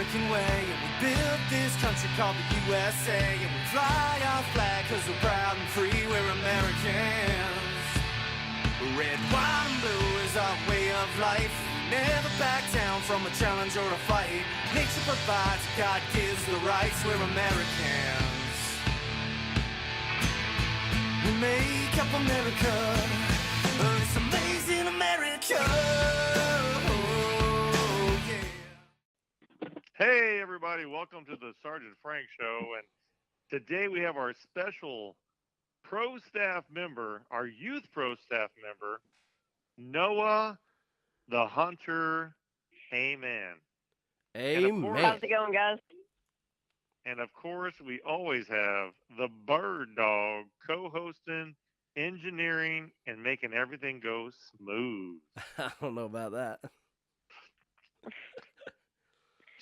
American way, and we built this country called the USA, and we fly our flag cause we're proud and free, we're Americans. Red, white, and blue is our way of life. Never back down from a challenge or a fight. Nature provides, God gives the rights, we're Americans. We make up America, it's amazing America. Oh, yeah. Hey everybody, welcome to the Sergeant Frank Show, and today we have our special pro staff member, our youth pro staff member, Noah the Hunter. Amen. Amen. How's it going, guys? And of course, we always have the Bird Dog co-hosting, engineering, and making everything go smooth. I don't know about that.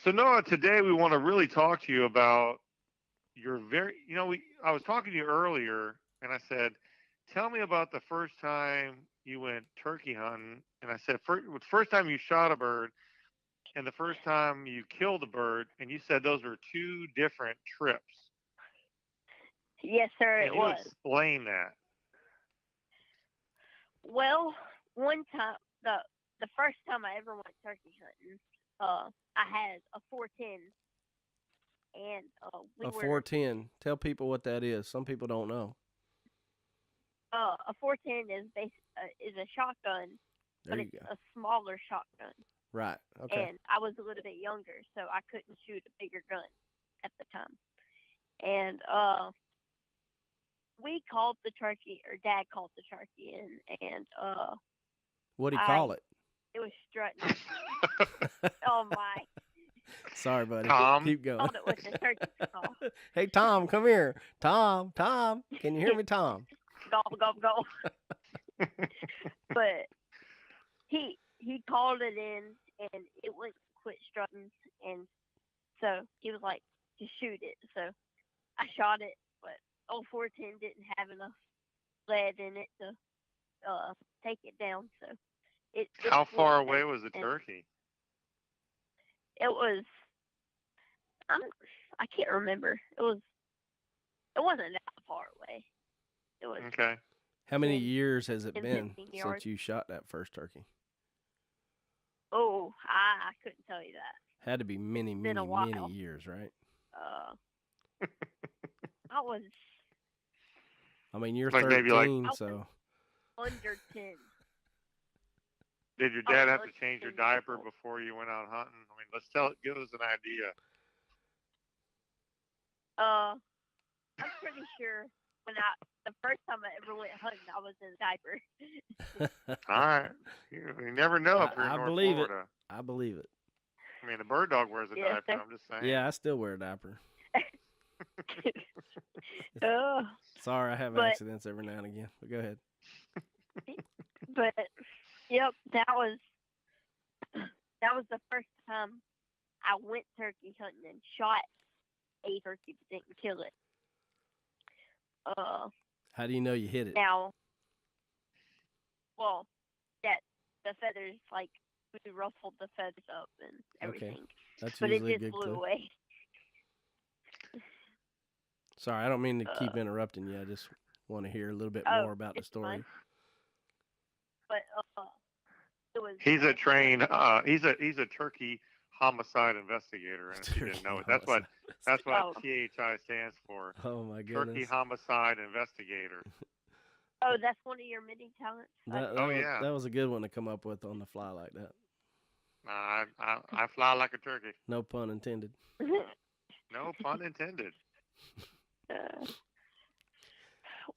So Noah, today we want to really talk to you about your I was talking to you earlier, and I said, tell me about the first time you went turkey hunting. And I said, first time you shot a bird and the first time you killed a bird. And you said those were two different trips. Yes, sir, Can it you was. explain that? Well, one time, the first time I ever went turkey hunting, I had a 410, and A 410. Tell people what that is. Some people don't know. A 410 is a shotgun, There but you it's go. a smaller shotgun. Right. Okay. And I was a little bit younger, so I couldn't shoot a bigger gun at the time. And we called the turkey, or Dad called the turkey in, and What do you call it? it was strutting. Oh my! Sorry, buddy. Tom? Keep going. Called it with the turkey call. Hey, Tom, come here. Tom, can you hear me, Tom? Gobble gobble gobble. But he called it in, and it wouldn't quit strutting, and so he was like, "Just shoot it." So I shot it, but 410 didn't have enough lead in it to take it down. So it How flew far away was the and turkey? It was. I can't remember. It wasn't that far away. It was. Okay. How many 10 years has it 10, been 15 since yards. you shot that first turkey? Oh, I couldn't tell you that. Had to be many, been many, a while. many years, right? I was I mean, you're Like 13, maybe like- so under 10. Did your Oh, dad have to let's change your see. diaper before you went out hunting? I mean, give us an idea. I'm pretty sure the first time I ever went hunting, I was in a diaper. All right. You never know up here in I North believe it. Florida. I believe it. I mean, the bird dog wears a Yes, diaper. sir. I'm just saying. Yeah, I still wear a diaper. Oh, Sorry, I have But- accidents every now and again. But go ahead. but yep, that was the first time I went turkey hunting and shot a turkey but didn't kill it. How do you know you hit it? Now, well, that the feathers, like, we ruffled the feathers up and Okay. everything, That's but it usually a just good flew clue. away. Sorry, I don't mean to keep interrupting you. I just want to hear a little bit Oh, more about the it's story. fine. But it was. He's a trained. He's a turkey homicide investigator, and if you didn't know it, that's what Oh. THI stands for. Oh my Turkey goodness. homicide investigator. Oh, that's one of your many talents. Oh, yeah. That was a good one to come up with on the fly like that. I fly like a turkey. No pun intended. No pun intended.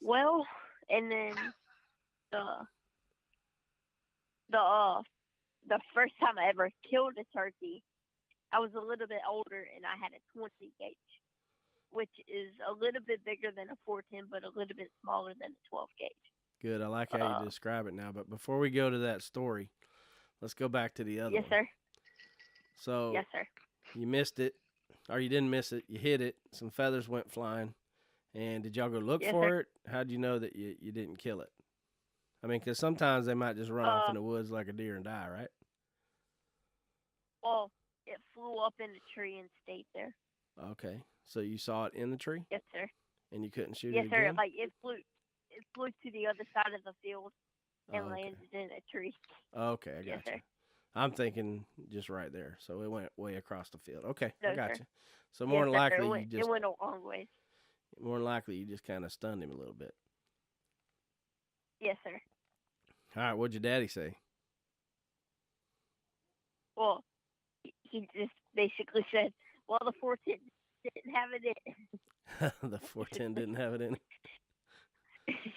Well, and then the first time I ever killed a turkey, I was a little bit older and I had a 20 gauge, which is a little bit bigger than a 410, but a little bit smaller than a 12 gauge. Good. I like how you describe it now. But before we go to that story, let's go back to the other Yes, one. sir. So Yes, sir. you missed it, or you didn't miss it. You hit it. Some feathers went flying. And did y'all go look Yes, for sir. it? How'd you know that you didn't kill it? I mean, because sometimes they might just run off in the woods like a deer and die, right? Well, it it flew up in a tree and stayed there. Okay. So you saw it in the tree Yes, sir. and you couldn't shoot Yes, it sir. again? Like it flew to the other side of the field and Okay. landed in a tree. Okay, I Yes, got you. sir. I'm thinking just right there. So it went way across the field. Okay, I No, got sir. you. So Yes, more than sir. likely It went a long ways. kind of stunned him a little bit. Yes, sir. All right, what'd your daddy say? Well, he just basically said, "Well, the 410 didn't have it in." The 410 didn't have it in it.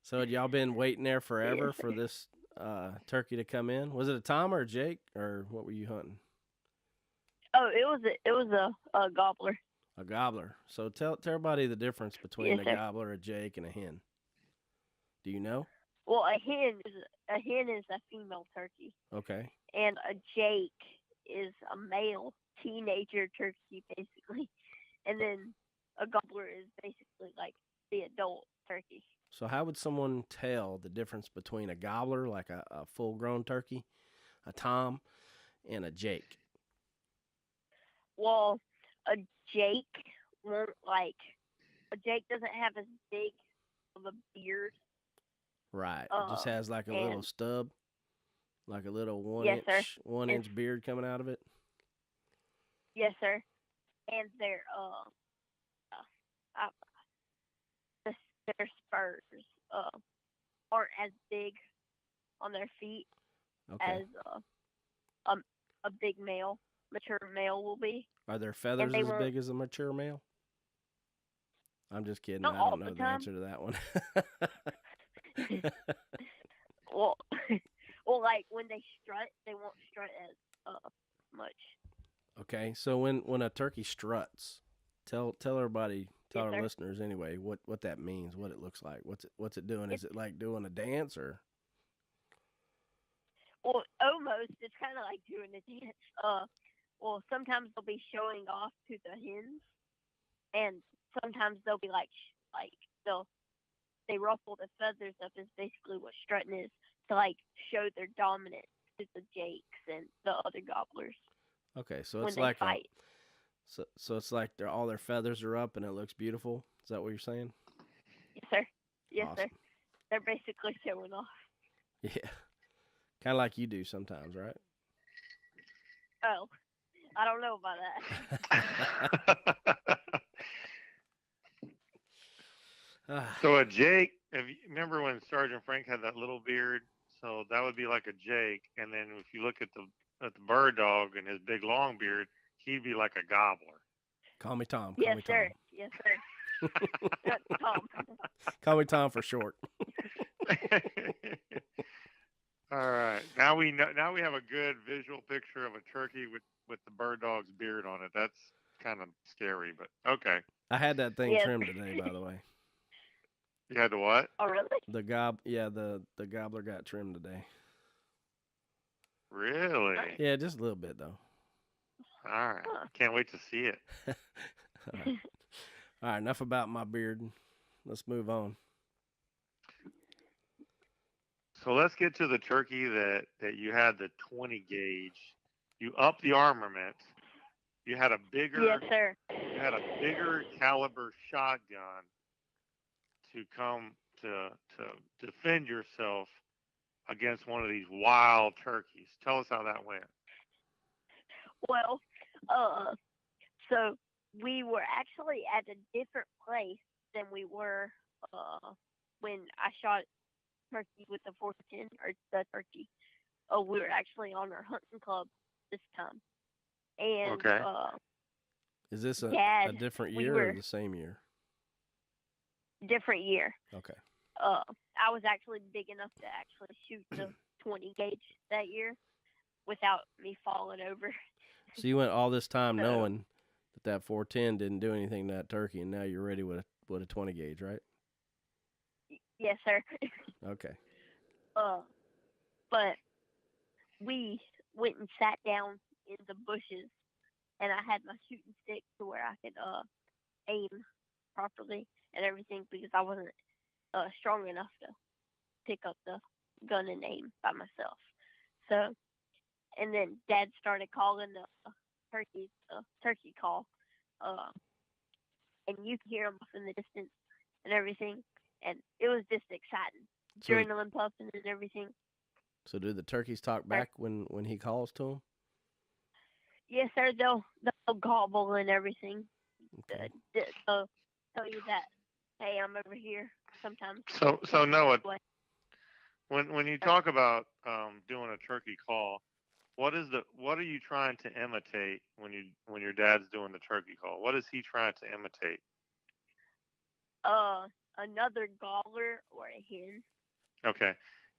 So had y'all been waiting there forever for this turkey to come in? Was it a Tom or a Jake, or what were you hunting? Oh, it was a gobbler. A gobbler. So tell everybody the difference between Yes, a sir. gobbler, a Jake, and a hen. Do you know? Well, a hen is a female turkey, Okay. and a Jake is a male teenager turkey, basically. And then a gobbler is basically like the adult turkey. So how would someone tell the difference between a gobbler, like a full-grown turkey, a Tom, and a Jake? Well, a Jake won't a Jake doesn't have as big of a beard. Right. It just has like a little And stub, like a little yes, sir. 1 inch beard coming out of it. Yes, sir. And uh their spurs aren't as big on their feet Okay. as a big male, mature male will be. Are their feathers they as won't- big as a mature male? I'm just kidding. Not I all don't the know the time. answer to that one. Well, well, like when they strut, they won't strut as much. Okay. So when a turkey struts, tell everybody, tell Yes, our sir. listeners anyway, what that means, what it looks like. What's it doing? Is It's- it like doing a dance or? Well, almost. It's kind of like doing a dance. Well, sometimes they'll be showing off to the hens, and sometimes they'll be like they ruffle the feathers up. Is basically what strutting is, to like show their dominance to the jakes and the other gobblers Okay, so when it's they like fight. so it's like all their feathers are up and it looks beautiful. Is that what you're saying? Yes, sir. Yes, Awesome. sir. They're basically showing off. Yeah. Kind of like you do sometimes, right? Oh, I don't know about that. So a Jake, if you remember when Sergeant Frank had that little beard, so that would be like a Jake. And then if you look at the bird dog and his big long beard, he'd be like a gobbler. Call me Tom. Call Yes, me sir. Tom. Yes, sir. That's Tom. Call me Tom for short. All right, now we know. Now we have a good visual picture of a turkey with the bird dog's beard on it. That's kind of scary, but okay. I had that thing Yes. trimmed today, by the way. You had to what? Oh, really? The gobbler got trimmed today. Really? Yeah, just a little bit though. All right. Huh. Can't wait to see it. All right. All right, enough about my beard. Let's move on. So let's get to the turkey that you had the 20 gauge. You upped the armament. You had a bigger Yes, sir. you had a bigger caliber shotgun to come to defend yourself against one of these wild turkeys. Tell us how that went. Well, so we were actually at a different place than we were when I shot turkey with the 410 or the turkey. Oh, we were actually on our hunting club this time, and Okay. Is this a Dad, different we year were- or the same year? different year. Okay. I was actually big enough to actually shoot the 20 gauge that year without me falling over. So you went all this time So- knowing that 410 didn't do anything to that turkey, and now you're ready with a 20 gauge, right? Yes, sir. Okay. But we went and sat down in the bushes, and I had my shooting stick to where I could aim properly and everything because I wasn't strong enough to pick up the gun and aim by myself. So, and then Dad started calling turkey call, uh, and you could hear them off in the distance and everything, and it was just exciting. So, Adrenaline pumping and everything. so do the turkeys talk back when he calls to them? Yes, sir. They'll gobble and everything. Okay. They'll tell you that, hey, I'm over here. Sometimes. So Noah, Way. when you talk about doing a turkey call, what are you trying to imitate when your dad's doing the turkey call? What is he trying to imitate? Another gobbler or a hen. Okay,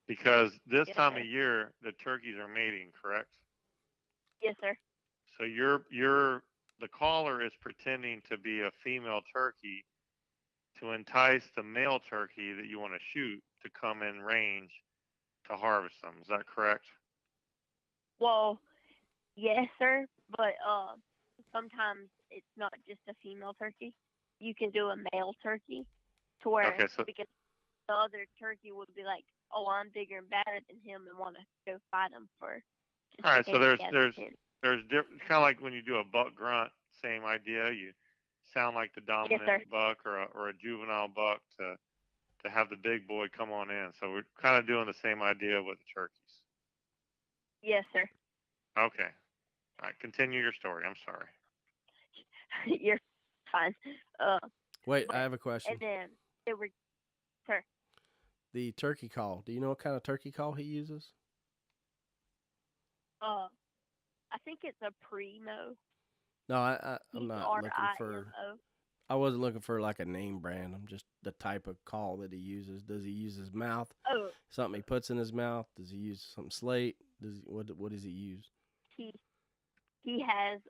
because this Yes, time sir. of year the turkeys are mating, correct? Yes, sir. So the caller is pretending to be a female turkey to entice the male turkey that you want to shoot to come in range to harvest them. Is that correct? Well, yes, sir. But sometimes it's not just a female turkey. You can do a male turkey, to where Okay, so because the other turkey would be like, oh, I'm bigger and badder than him, and want to go fight him for just all in right, so case he has a hen. there's kind of like when you do a buck grunt, same idea. You sound like the Yes, sir. dominant buck or a juvenile buck to have the big boy come on in. So we're kind of doing the same idea with the turkeys. Yes, sir. Okay. All right, continue your story. I'm sorry. You're fine. Uh, Wait, I but have a question. and then they were, sir. The turkey call. Do you know what kind of turkey call he uses? I think it's a primo. No, I'm not looking for. PRIMO. I wasn't looking for like a name brand. I'm just the type of call that he uses. Does he use his mouth? Oh, Something he puts in his mouth? Does he use some slate? What does he use? he he has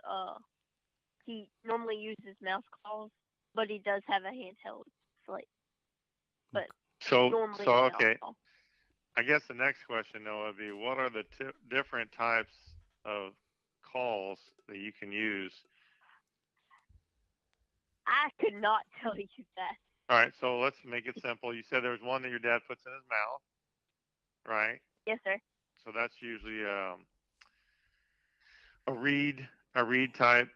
he normally uses mouse calls, but he does have a handheld slate. But So normally so a mouse okay. call. I guess the next question though would be, what are the different types of calls that you can use? I could not tell you that. All right, so let's make it simple. You said there was one that your dad puts in his mouth, right? Yes, sir. So that's usually a reed type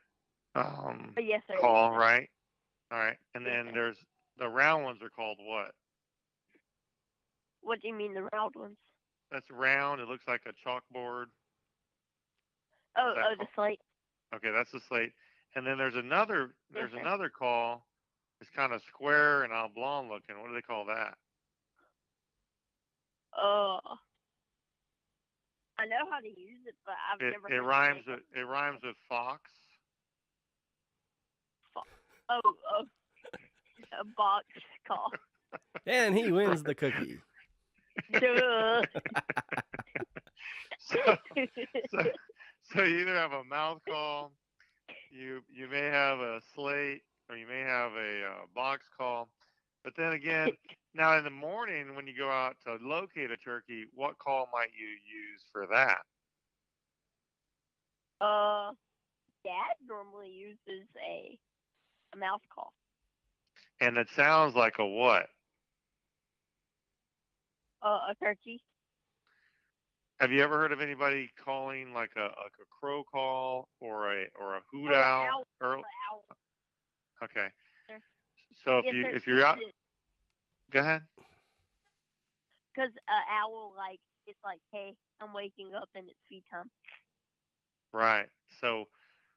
Yes, sir. call, right? All right, and Yes, then sir. there's the round ones are called what? What do you mean the round ones? That's round. It looks like a chalkboard. Oh, What's that the called? slate. Okay, that's the slate. And then there's another Yes, sir. call. It's kind of square and oblong looking. What do they call that? Uh, I know how to use it, but I've never It heard rhymes the name. with fox. Oh, a box call. And he wins the cookie. Duh. So, so, so you either have a mouth call, you may have a slate, or you may have a box call. But then again, now in the morning when you go out to locate a turkey, what call might you use for that? Dad normally uses a mouse call. And it sounds like a what? A turkey. Have you ever heard of anybody calling like a crow call or a hoot Oh, owl? owl. Okay. Sir. So Yes, sir. if you're out, go ahead. Because owl, like, it's like, hey, I'm waking up and it's feed time. Right. So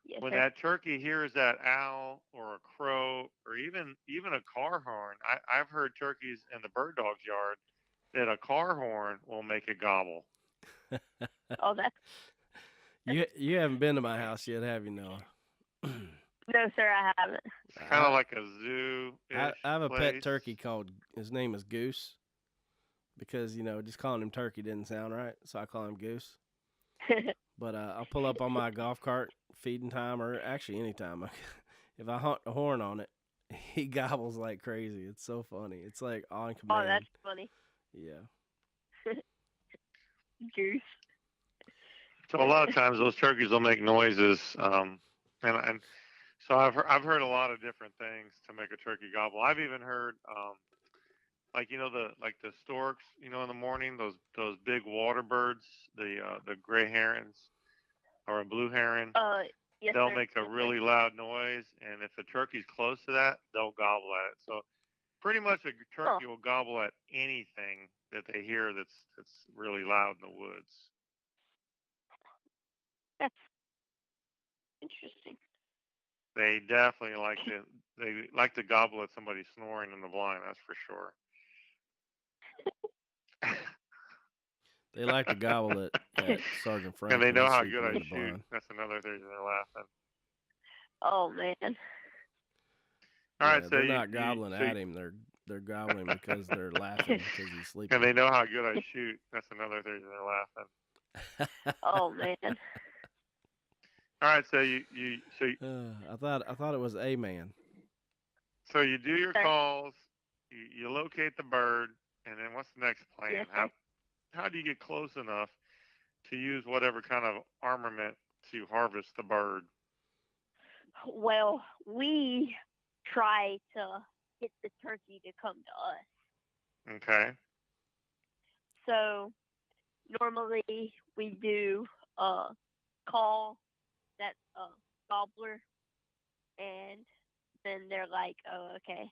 Yes, when sir. that turkey hears that owl or a crow or even a car horn, I've heard turkeys in the bird dog's yard that a car horn will make it gobble. Oh, that's You haven't been to my house yet, have you, Noah? no, sir. I haven't. It's kind of like a zoo. I have a pet turkey called. His name is Goose, because just calling him turkey didn't sound right, so I call him Goose. But I'll pull up on my golf cart feeding time, or actually anytime. If I hunt a horn on it, he gobbles like crazy. It's so funny. It's like on command. Oh, that's funny. Yeah. Juice. So a lot of times those turkeys will make noises, and so I've heard a lot of different things to make a turkey gobble. I've even heard like the storks, in the morning, those big water birds, the gray herons or a blue heron. Yes, they'll sir. make a Yes, sir. really loud noise, and if the turkey's close to that, they'll gobble at it. So pretty much a Oh, turkey will gobble at anything that they hear that's really loud in the woods. that's interesting. They definitely like to gobble at somebody snoring in the blind. That's for sure. They like to gobble at Sergeant And they Frank when know he's how sleeping good in I the shoot. blind. That's another reason they're laughing. Oh man. All right, Yeah, so they're not gobbling at him. They're gobbling because they're laughing because he's and sleeping. they know how good I shoot. That's another reason they're laughing. Oh man. All right, so you I thought it was a man. so you do your Sir. calls, you locate the bird, and then what's the next plan? Yes, sir. How do you get close enough to use whatever kind of armament to harvest the bird? Well, we try to get the turkey to come to us. Okay. So normally we do call that gobbler, and then they're like, oh, okay.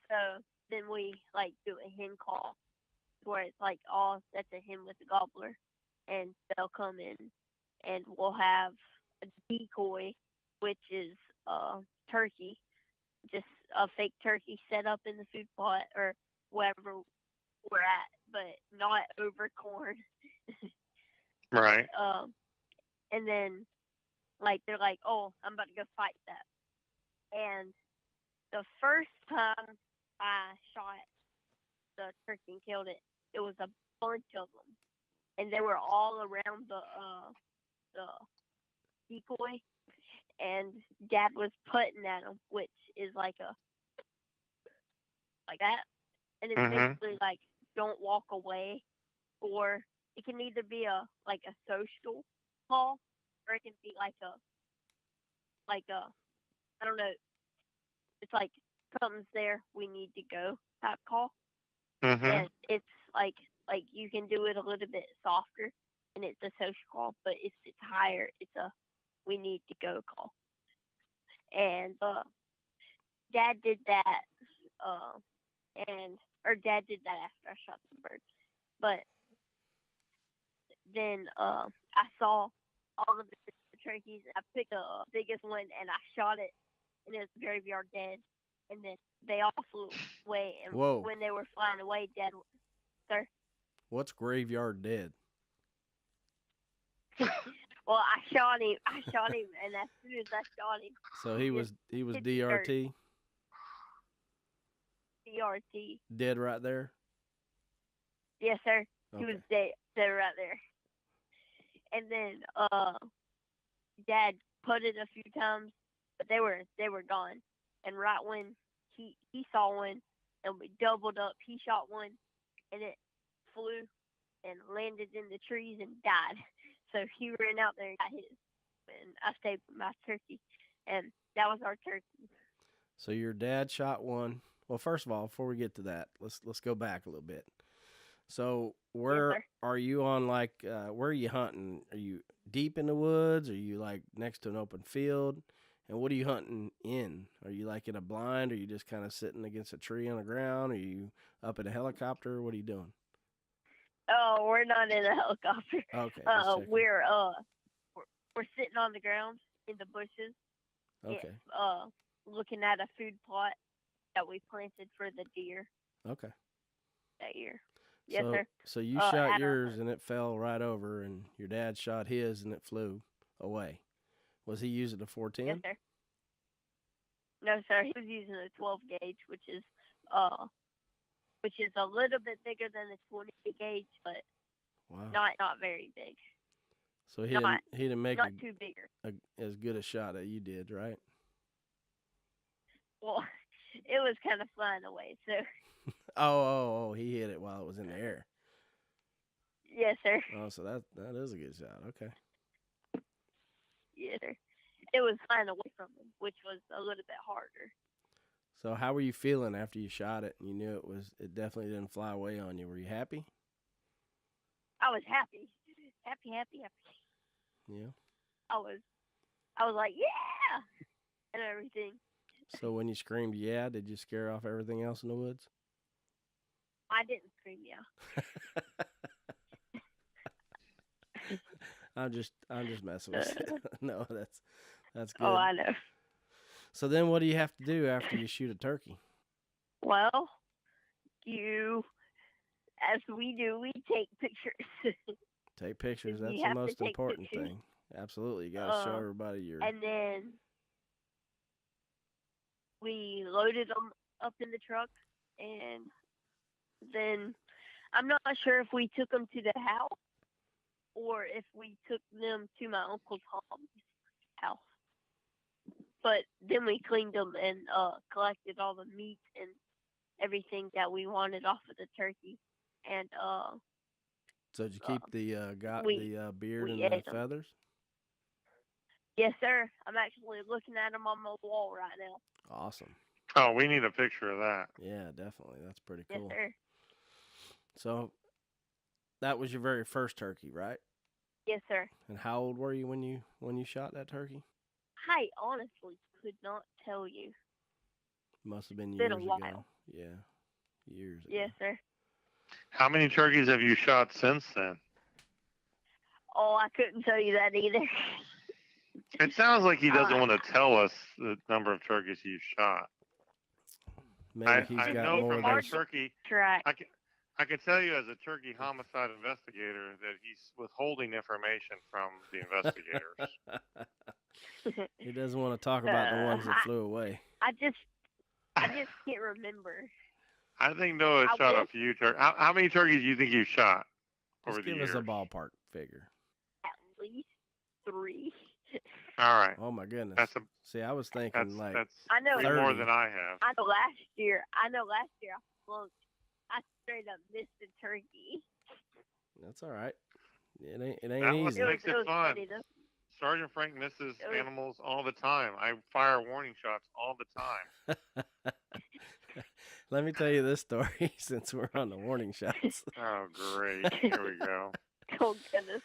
So then we like do a hen call where it's like, oh, that's a hen with a gobbler, and they'll come in, and we'll have a decoy, which is turkey, just a fake turkey set up in the food plot or wherever we're at, but not over corn. Right. And then like they're like, oh, I'm about to go fight that. And the first time I shot the turkey and killed it, it was a bunch of them, and they were all around the decoy. And Dad was putting at them, which is like that, and it's Mhm. basically like don't walk away, or it can either be a like a social call, or it can be like a I don't know. It's like something's there, we need to go type call, Mhm. and it's like you can do it a little bit softer, and it's a social call, but if it's higher, it's a we need to go call. And Dad did that, uh, and or Dad did that after I shot the bird, but then I saw all of the turkeys. I picked the biggest one and I shot it, and it was graveyard dead. And then they all flew away. And Whoa. when they were flying away, Dad, sir. What's graveyard dead? Well, I shot him, and as soon as I shot him, So he was hit the dirt. DRT, DRT. dead right there. Yes, sir. Okay. He was dead right there. And then Dad put it a few times, but they were gone. And right when he saw one, and we doubled up, he shot one, and it flew and landed in the trees and died. So he ran out there and got his, and I stayed with my turkey, and that was our turkey. So your dad shot one. Well, first of all, before we get to that, let's go back a little bit. So where sir. are you on where are you hunting? Are you deep in the woods? Are you like next to an open field? And what are you hunting in? Are you like in a blind? Are you just kind of sitting against a tree on the ground? Are you up in a helicopter? What are you doing? Oh, we're not in a helicopter. Okay. We're sitting on the ground in the bushes. Okay. Looking at a food plot that we planted for the deer Okay. that year. Yes, so, sir. So you shot yours and it fell right over, and your dad shot his and it flew away. Was he using a 410? Yes, sir. No, sir. He was using a 12 gauge, which is a little bit bigger than the 20 gauge, but wow. not very big. So he didn't make not too bigger. As good a shot that you did, right? Well, it was kind of flying away, so. Oh, he hit it while it was in the air. Yes, sir. Oh, so that is a good shot. Okay. Yes, sir. It was flying away from him, which was a little bit harder. So how were you feeling after you shot it and you knew it definitely didn't fly away on you? Were you happy? I was happy. Happy. Yeah. I was I was like, yeah, and everything. So when you screamed, yeah, did you scare off everything else in the woods? I didn't scream, yeah. I'm just messing with you. No, that's Oh, good. I know. So then what do you have to do after you shoot a turkey? Well, as we do, we take pictures. Take pictures. That's You the have to most take important pictures. thing. Absolutely. You got to show everybody your. And then we loaded them up in the truck, and then I'm not sure if we took them to the house or if we took them to my Uncle Tom's house. But then we cleaned them and collected all the meat and everything that we wanted off of the turkey. And So did you keep the beard we and the ate 'em. feathers? Yes, sir. I'm actually looking at them on my wall right now. Awesome. Oh, we need a picture of that. Yeah, definitely. That's pretty Yes, cool. sir. So that was your very first turkey, right? Yes, sir. And how old were you when you shot that turkey? I honestly could not tell you. Must have been It's been years a while. ago. Yeah, years ago. Yes, sir. How many turkeys have you shot since then? Oh, I couldn't tell you that either. It sounds like he doesn't want to tell us the number of turkeys you've shot. Maybe he's I got know more from than our turkey. Track. I can tell you as a turkey homicide investigator that he's withholding information from the investigators. He doesn't want to talk about the ones that flew away. I just can't remember. I think Noah shot a few turkeys. How many turkeys do you think you shot over Just the give years? us a ballpark figure. At least 3. All right. Oh my goodness. See, I was thinking that's I know. pretty more than I have. I know last year I flunked. I straight up missed a turkey. That's all right. It ain't That easy. makes it fun. Funny, though. Sergeant Frank misses animals all the time. I fire warning shots all the time. Let me tell you this story since we're on the warning shots. Oh, great. Here we go. Oh goodness.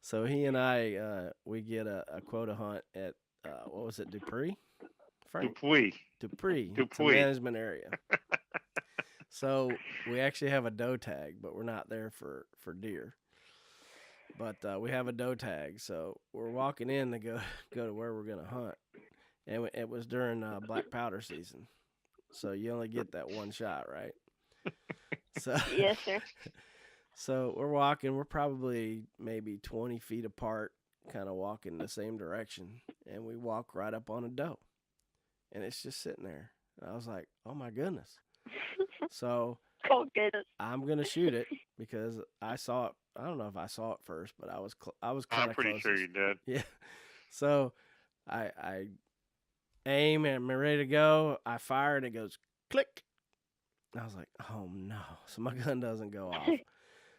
So he and I, we get a quota hunt at, what was it, Dupree? Frank? Dupree. It's a management area. So we actually have a doe tag, but we're not there for deer. But we have a doe tag, so we're walking in to go to where we're gonna hunt, and it was during black powder season, so you only get that one shot, right? So Yes, sir. So we're walking. We're probably maybe 20 feet apart, kind of walking the same direction, and we walk right up on a doe, and it's just sitting there. And I was like, "Oh my goodness!" So Oh goodness. I'm gonna shoot it because I saw it. I don't know if I saw it first, but I was kind I'm of pretty sure you did. Yeah. So I aim and I'm ready to go. I fire and it goes click. I was like, oh no! So my gun doesn't go off.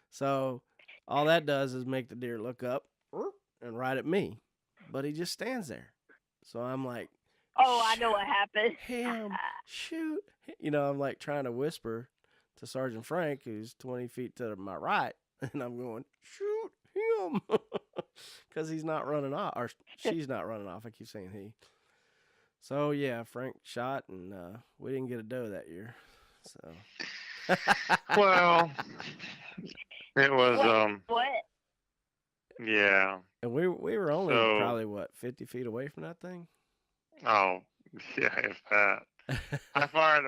So all that does is make the deer look up and right at me, but he just stands there. So I'm like, oh, I know what happened. Him, shoot! You know, I'm like trying to whisper to Sergeant Frank, who's 20 feet to my right, and I'm going, shoot him, because he's not running off, or she's not running off. I keep saying he. So yeah, Frank shot, and we didn't get a doe that year. So. Well, it was What? Yeah. And we were only probably 50 feet away from that thing. Oh, yeah, if that. I fired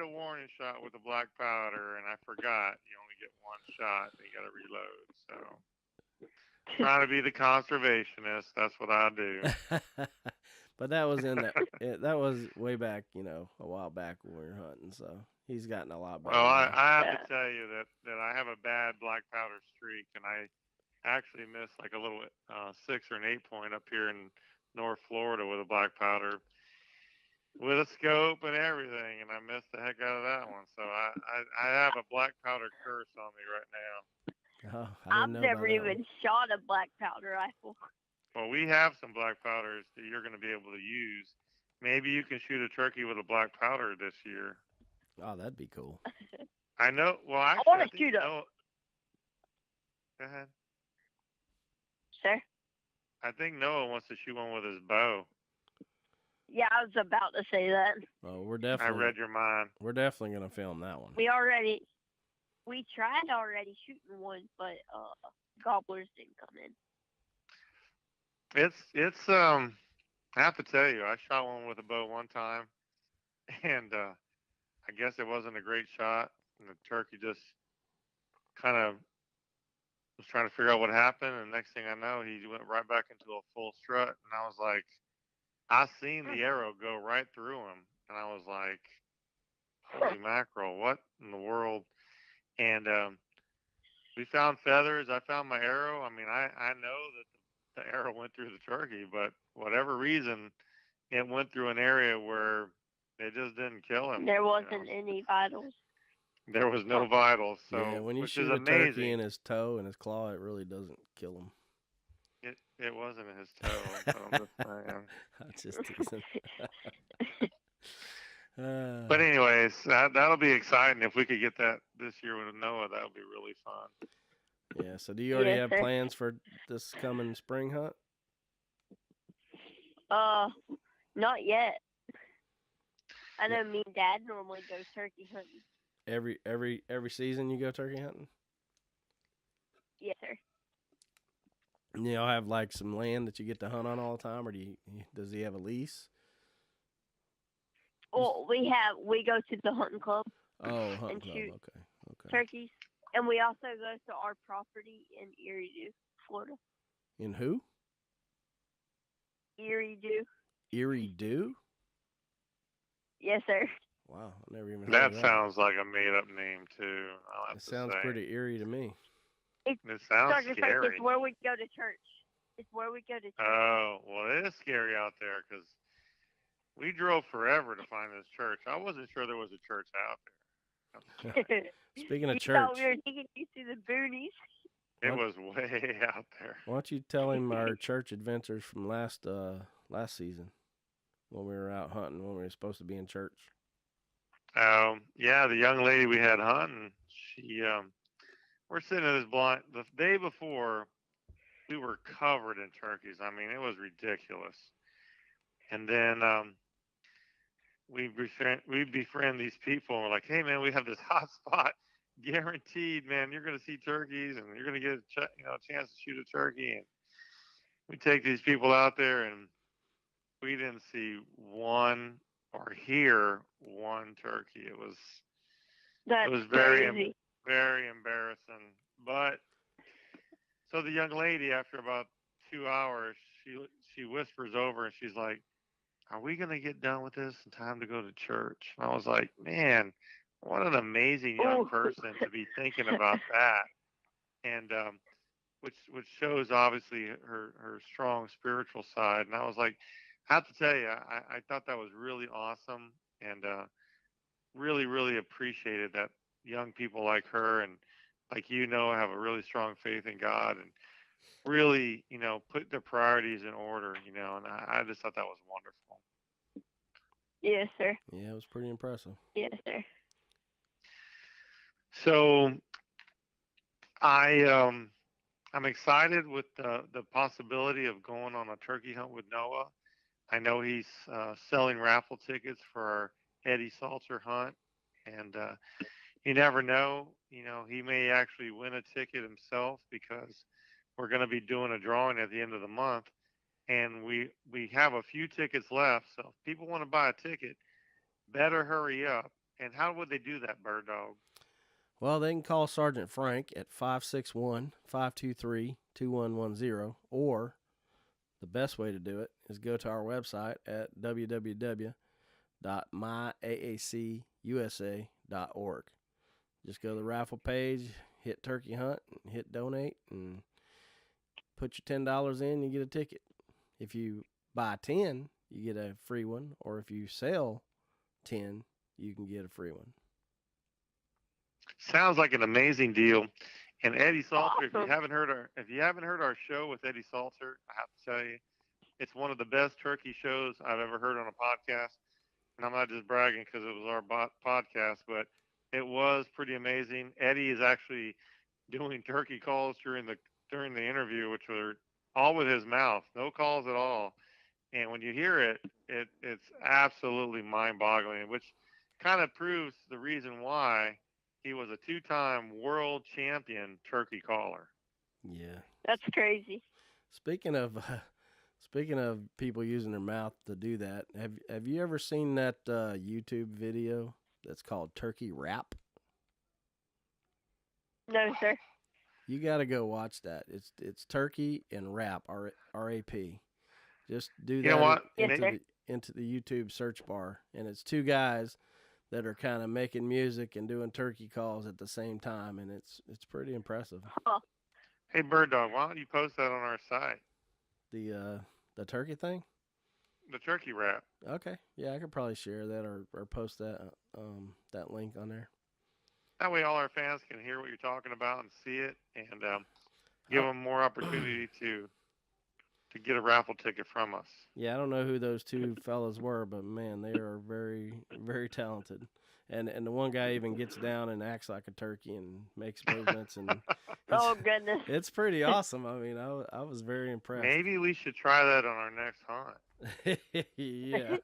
a warning shot with the black powder, and I forgot you only get one shot. And you got to reload. So trying to be the conservationist. That's what I do. But that was that was way back, a while back when we were hunting. So he's gotten a lot better. Well, I have to tell you that I have a bad black powder streak, and I actually missed like a little 6 or an 8 point up here in North Florida with a black powder, with a scope and everything, and I missed the heck out of that one. So I have a black powder curse on me right now. Oh, I've never even shot a black powder rifle. Well, we have some black powders that you're going to be able to use. Maybe you can shoot a turkey with a black powder this year. Oh, that'd be cool. I know. Well, actually, I want to shoot Go ahead. Sir? I think Noah wants to shoot one with his bow. Yeah, I was about to say that. Oh, I read your mind. we're definitely gonna film that one. We tried already shooting one, but gobblers didn't come in. It's I have to tell you, I shot one with a bow one time, and I guess it wasn't a great shot, and the turkey just kind of was trying to figure out what happened, and next thing I know, he went right back into a full strut, and I was like, I seen the arrow go right through him, and I was like, holy mackerel, what in the world? And we found feathers. I found my arrow. I mean, I know that the arrow went through the turkey, but whatever reason, it went through an area where it just didn't kill him. There wasn't any vitals. There was no vitals, so yeah, when you which shoot is a amazing. turkey in his toe and his claw, it really doesn't kill him. It wasn't in his toe. So I'm just saying. I'm just teasing. But anyways, that'll be exciting if we could get that this year with Noah. That would be really fun. yeah. So do you already Yes, have sir. plans for this coming spring hunt? Not yet. I know me and Dad normally go turkey hunting. Every season you go turkey hunting? Yes, sir. And y'all have like some land that you get to hunt on all the time, or does he have a lease? Well, we go to the hunting club Oh, hunting club. shoot Okay. turkeys, and we also go to our property in Erie, Florida. In who? Erie. Erie? Yes, sir. Wow, I never even heard That of that. sounds like a made-up name too. I'll have It to sounds say. pretty eerie to me. It sounds It's scary. where we go to church. It's where we go to church. Oh, well, it is scary out there because we drove forever to find this church. I wasn't sure there was a church out there. Speaking of you church, thought we were taking you to the boonies. It was way out there. why don't you tell him our church adventures from last season when we were out hunting when we were supposed to be in church? Yeah, the young lady we had hunting, she we're sitting at this blind the day before we were covered in turkeys. I mean, it was ridiculous. And then we befriend these people and we're like, hey man, we have this hot spot. Guaranteed, man, you're gonna see turkeys and you're gonna get a chance to shoot a turkey. And we take these people out there and we didn't see one or hear one turkey. It was That's very crazy. very embarrassing. But so the young lady, after about 2 hours, she whispers over and she's like, "Are we gonna get done with this in time to go to church?" And I was like, "Man, what an amazing young person to be thinking about that." And which shows obviously her strong spiritual side. And I was like, I have to tell you, I thought that was really awesome, and really appreciated that young people like her and like have a really strong faith in God and really put their priorities in order. And I just thought that was wonderful. Yes, sir. Yeah, it was pretty impressive. Yes, sir. So I'm excited with the possibility of going on a turkey hunt with Noah. I know he's selling raffle tickets for our Eddie Salter hunt, and you never know. He may actually win a ticket himself because we're going to be doing a drawing at the end of the month, and we have a few tickets left. So if people want to buy a ticket, better hurry up. And how would they do that, Bird Dog? Well, they can call Sergeant Frank at 561-523-2110, or the best way to do it is go to our website at www.myaacUSA.org. Just go to the raffle page, hit turkey hunt, and hit donate, and put your $10 in, you get a ticket. If you buy 10, you get a free one, or if you sell 10, you can get a free one. Sounds like an amazing deal. And Eddie Salter, Awesome. if you haven't heard our show with Eddie Salter, I have to tell you, it's one of the best turkey shows I've ever heard on a podcast. And I'm not just bragging because it was our podcast, but it was pretty amazing. Eddie is actually doing turkey calls during the interview, which were all with his mouth, no calls at all. And when you hear it, it's absolutely mind-boggling, which kind of proves the reason why he was a two-time world champion turkey caller. Yeah. That's crazy. Speaking of speaking of people using their mouth to do that, have you ever seen that YouTube video that's called Turkey Rap? No, sir. You got to go watch that. It's turkey and rap, RAP. Just do You know that what? into the YouTube search bar, and it's two guys that are kind of making music and doing turkey calls at the same time, and it's pretty impressive. Huh. Hey, Bird Dog, why don't you post that on our site? The turkey thing. The turkey rap. Okay, yeah, I could probably share that or post that link on there. That way, all our fans can hear what you're talking about and see it, and give them more opportunity to get a raffle ticket from us. Yeah, I don't know who those two fellas were, but man, they are very, very talented. And the one guy even gets down and acts like a turkey and makes movements, and Oh goodness. it's pretty awesome. I mean, I was very impressed. Maybe we should try that on our next hunt. Yeah,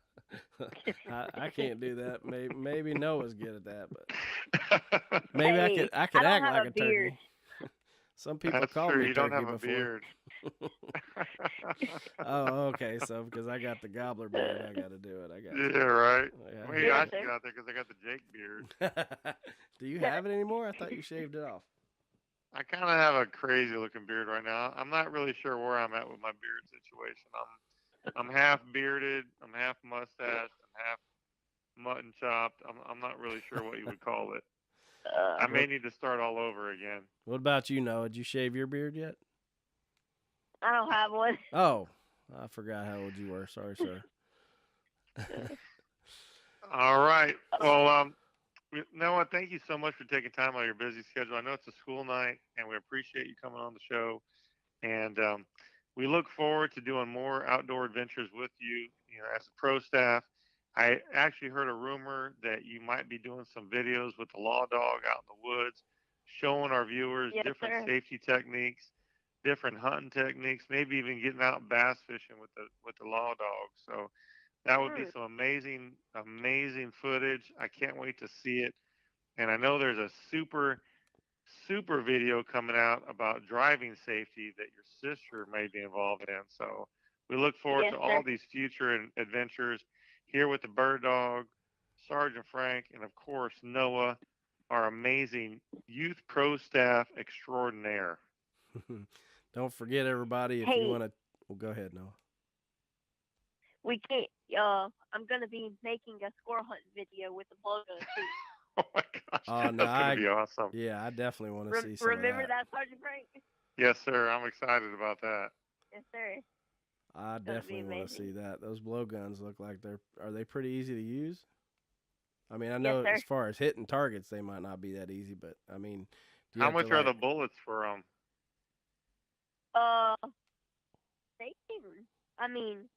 I can't do that. Maybe Noah's good at that, but maybe Hey, I could I don't act have like a a beard. turkey. Some people That's call true. me You turkey don't have a before. beard. Oh, okay. So because I got the gobbler beard, I got to do it. I got Yeah, right. Yeah. Maybe Yeah, I should sir. get out there because I got the Jake beard. Do you have it anymore? I thought you shaved it off. I kind of have a crazy looking beard right now. I'm not really sure where I'm at with my beard situation. I'm half bearded. I'm half mustached. I'm half mutton chopped. I'm not really sure what you would call it. I may need to start all over again. What about you, Noah? Did you shave your beard yet? I don't have one. Oh, I forgot how old you were. Sorry, sir. All right. Well, Noah, thank you so much for taking time out of your busy schedule. I know it's a school night, and we appreciate you coming on the show. And we look forward to doing more outdoor adventures with you. You know, as a pro staff, I actually heard a rumor that you might be doing some videos with the law dog out in the woods, showing our viewers Yes, different sir. safety techniques, different hunting techniques, maybe even getting out bass fishing with the law dog. So that would be some amazing footage. I can't wait to see it. And I know there's a super video coming out about driving safety that your sister may be involved in. So we look forward Yes, to sir. all these future adventures here with the Bird Dog, Sergeant Frank, and of course Noah, our amazing youth pro staff extraordinaire. Don't forget, everybody, if Hey. you want to. Well, go ahead, Noah. We can't. I'm gonna be making a squirrel hunt video with the logo too. Oh my gosh, Oh, no, that's gonna be awesome. Yeah, I definitely want to see some Remember of that, Sergeant Frank? Yes, sir. I'm excited about that. Yes, sir. I be definitely want to see amazing. that. Those blowguns look like are they pretty easy to use? I mean, I know sir. as far as hitting targets, they might not be that easy, but I mean, do you How have much to, are like, the bullets for them? They can. I mean,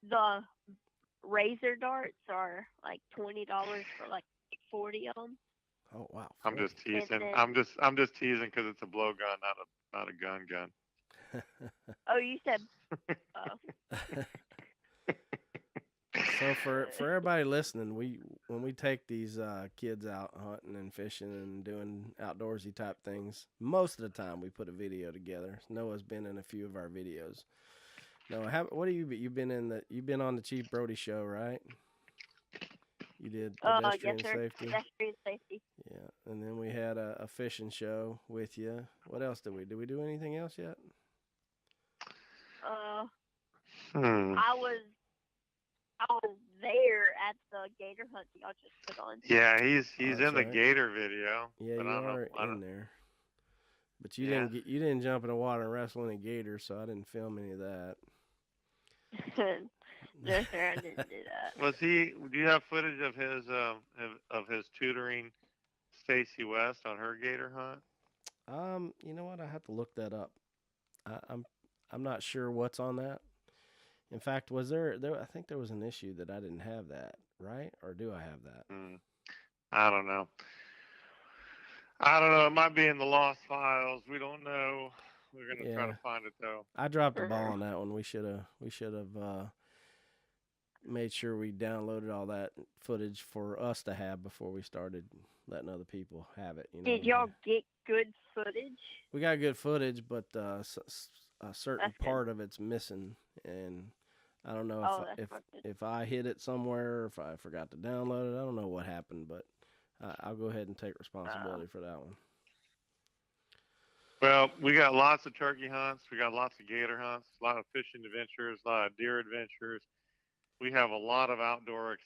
the razor darts are like $20 for like 40 of them. Oh wow! I'm just 40. teasing. then- I'm just teasing because it's a blowgun, not a gun. Oh, you said. Oh. So for everybody listening, when we take these kids out hunting and fishing and doing outdoorsy type things, most of the time we put a video together. Noah's been in a few of our videos. Noah, what have you've been on the Chief Brody show, right? You did pedestrian Yes, sir. safety. Pedestrian safety. Yeah, and then we had a fishing show with you. What else did we do? We do anything else yet? I was there at the gator hunt y'all just put on. Yeah, he's that's in the right. Gator video. Yeah, but you I don't know. are in there. But you Yeah. didn't jump in the water and wrestle any gators, so I didn't film any of that. No, sir, I didn't do that. Was he? Do you have footage of his tutoring Stacy West on her gator hunt? You know what? I have to look that up. I'm not sure what's on that. In fact, was there? I think there was an issue that I didn't have that, right? Or do I have that? I don't know. It might be in the lost files. We don't know. We're gonna try to find it though. I dropped the ball on that one. We should have made sure we downloaded all that footage for us to have before we started letting other people have it. You know Did y'all get good footage? We got good footage, but a certain That's good. part of it's missing, and I don't know if I hid it somewhere, or if I forgot to download it. I don't know what happened, but I'll go ahead and take responsibility for that one. Well, we got lots of turkey hunts. We got lots of gator hunts, a lot of fishing adventures, a lot of deer adventures. We have a lot of outdoor,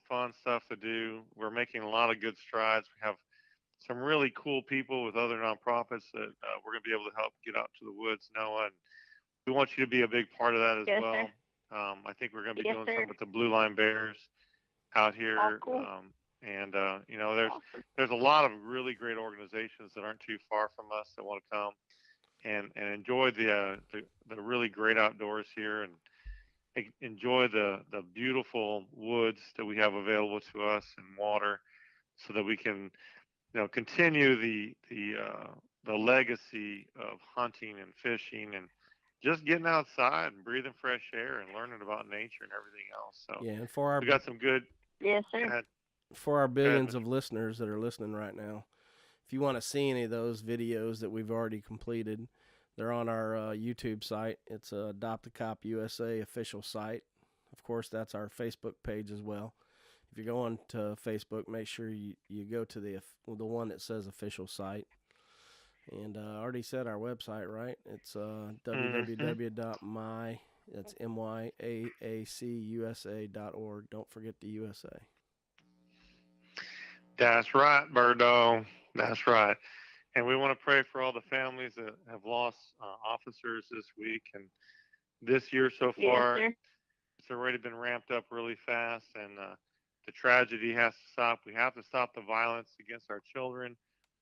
fun stuff to do. We're making a lot of good strides. We have some really cool people with other nonprofits that we're going to be able to help get out to the woods, Noah. And we want you to be a big part of that as well. I think we're going to be doing some with the Blue Line Bears out here. Oh, cool. There's a lot of really great organizations that aren't too far from us that want to come and enjoy the really great outdoors here and enjoy the beautiful woods that we have available to us and water, so that we can continue the legacy of hunting and fishing and just getting outside and breathing fresh air and learning about nature and everything else. So and we got some good. Yes, sir. For our billions of listeners that are listening right now, if you want to see any of those videos that we've already completed, they're on our YouTube site. It's Adopt a Cop USA official site. Of course, that's our Facebook page as well. If you're going to Facebook, make sure you go to the one that says official site. And I already said our website, right? It's www.my, that's myaacusa.org. Don't forget the USA. That's right, Birdo. That's right. And we want to pray for all the families that have lost officers this week and this year so far. Yes, it's already been ramped up really fast, and the tragedy has to stop. We have to stop the violence against our children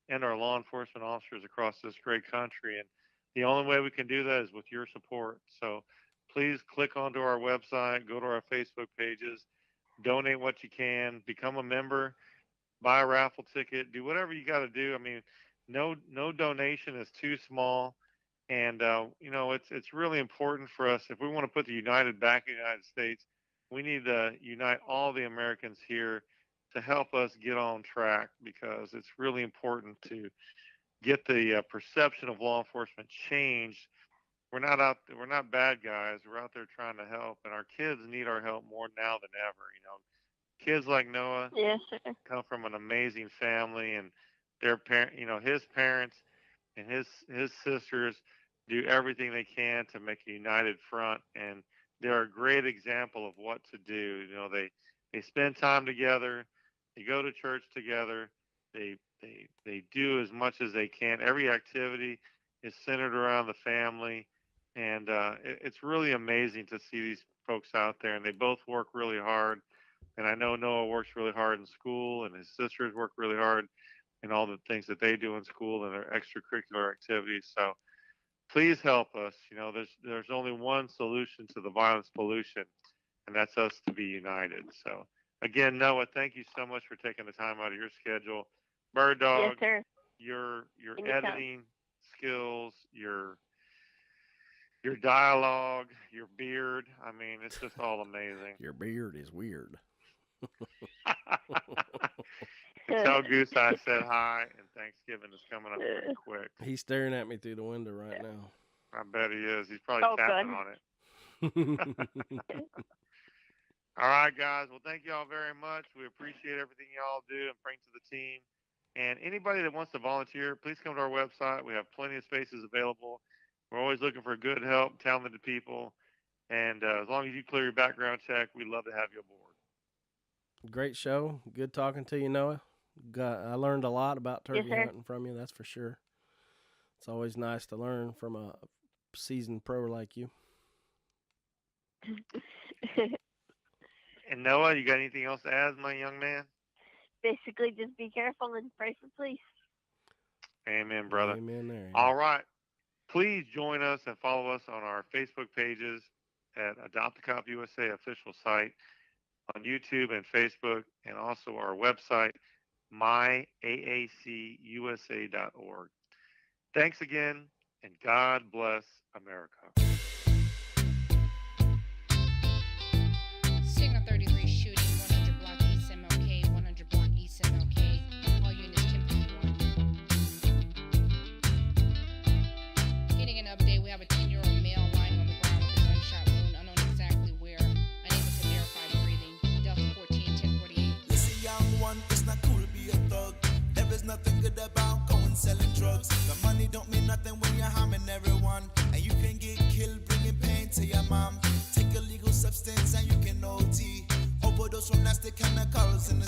and our law enforcement officers across this great country. And the only way we can do that is with your support. So please click onto our website, go to our Facebook pages, donate what you can, become a member, buy a raffle ticket, do whatever you got to do. I mean, no donation is too small. And, it's really important for us. If we want to put the United back in the United States, we need to unite all the Americans here to help us get on track, because it's really important to get the perception of law enforcement changed. We're not bad guys. We're out there trying to help, and our kids need our help more now than ever. Kids like Noah yes, sir. come from an amazing family, and their his parents and his sisters do everything they can to make a united front, and they're a great example of what to do. They spend time together, they go to church together, they do as much as they can. Every activity is centered around the family, and it's really amazing to see these folks out there, and they both work really hard. And I know Noah works really hard in school, and his sisters work really hard in all the things that they do in school and their extracurricular activities. So please help us. There's only one solution to the violence pollution, and that's us to be united. So again, Noah, thank you so much for taking the time out of your schedule. Bird Dog, yes, sir. your editing skills, your dialogue, your beard. I mean, it's just all amazing. Your beard is weird. Tell Goose I said hi, and Thanksgiving is coming up pretty quick. He's staring at me through the window right now. I bet he is. He's probably tapping on it. All right, guys. Well, thank you all very much. We appreciate everything y'all do and bring to the team. And anybody that wants to volunteer, please come to our website. We have plenty of spaces available. We're always looking for good help, talented people. And as long as you clear your background check, we'd love to have you aboard. Great show. Good talking to you, Noah. I learned a lot about turkey hunting from you, that's for sure. It's always nice to learn from a seasoned pro like you. And Noah, you got anything else to add, my young man? Basically, just be careful and pray for police. Amen, brother. Amen there. All right. Please join us and follow us on our Facebook pages at Adopt a Cop USA official site, on YouTube and Facebook, and also our website, myaacusa.org. Thanks again, and God bless America. Signal 33 shooting, 100 block East MLK, 100 block East MLK. All units 1051. Getting an update, we have a 10-year-old male lying on the ground with a gunshot wound, unknown exactly where, unable to verify breathing. Delta 14, 1048. Listen, young one, it's not cool to be a thug. There is nothing good about going selling drugs. The money don't mean nothing when you're harming everyone. And you can get killed bringing pain to your mom. Take illegal substance and you can OT. Overdose from nasty chemicals in the